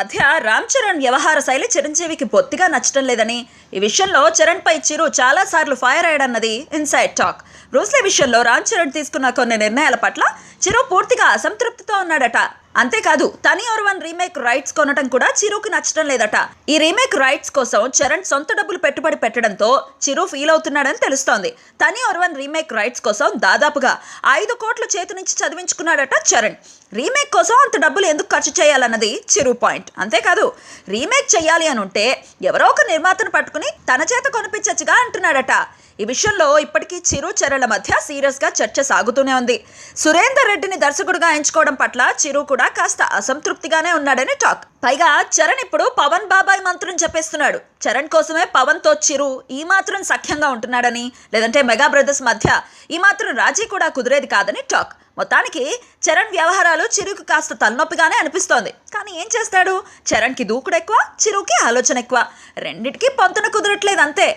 మధ్య రామ్ చరణ్ వ్యవహార శైలి చిరంజీవికి బొత్తిగా నచ్చడం లేదని, ఈ విషయంలో చరణ్ పై చిరు చాలా సార్లు ఫైర్ అయ్యాడన్నది ఇన్సైడ్ టాక్. బ్రూస్లీ విషయంలో రామ్ చరణ్ తీసుకున్న కొన్ని నిర్ణయాల పట్ల చిరు పూర్తిగా అసంతృప్తితో ఉన్నాడట. అంతేకాదు తని ఒరువన్ రీమేక్ రైట్స్ కొనడం కూడా చిరుకి నచ్చడం లేదట. ఈ రీమేక్ రైట్స్ కోసం చరణ్ సొంత డబ్బులు పెట్టుబడి పెట్టడంతో చిరు ఫీల్ అవుతున్నాడని తెలుస్తోంది. తని ఒరువన్ రీమేక్ రైట్స్ కోసం దాదాపుగా 5 కోట్లు చేతి నుంచి చదివించుకున్నాడట చరణ్. రీమేక్ కోసం అంత డబ్బులు ఎందుకు ఖర్చు చేయాలన్నది చిరు పాయింట్. అంతేకాదు రీమేక్ చేయాలి అని ఉంటే ఎవరో ఒక నిర్మాతను పట్టుకుని తన చేత కొనిపించచ్చుగా అంటున్నాడట. ఈ విషయంలో ఇప్పటికీ చిరు చరణ్ల మధ్య సీరియస్ గా చర్చ సాగుతూనే ఉంది. సురేందర్ రెడ్డిని దర్శకుడిగా ఎంచుకోవడం పట్ల చిరు కూడా కాస్త అసంతృప్తిగానే ఉన్నాడని టాక్. పైగా చరణ్ ఇప్పుడు పవన్ బాబాయ్ మంత్రం చెప్పేస్తున్నాడు. చరణ్ కోసమే పవన్ తో చిరు ఈ మాత్రం సఖ్యంగా ఉంటున్నాడని, లేదంటే మెగా బ్రదర్స్ మధ్య ఈ మాత్రం రాజీ కూడా కుదిరేది కాదని టాక్. మొత్తానికి చరణ్ వ్యవహారాలు చిరుకు కాస్త తలనొప్పిగానే అనిపిస్తోంది. కానీ ఏం చేస్తాడు, చరణ్కి దూకుడు ఎక్కువ, చిరుకి ఆలోచన ఎక్కువ. రెండిటికి పొంతన కుదరట్లేదు అంతే.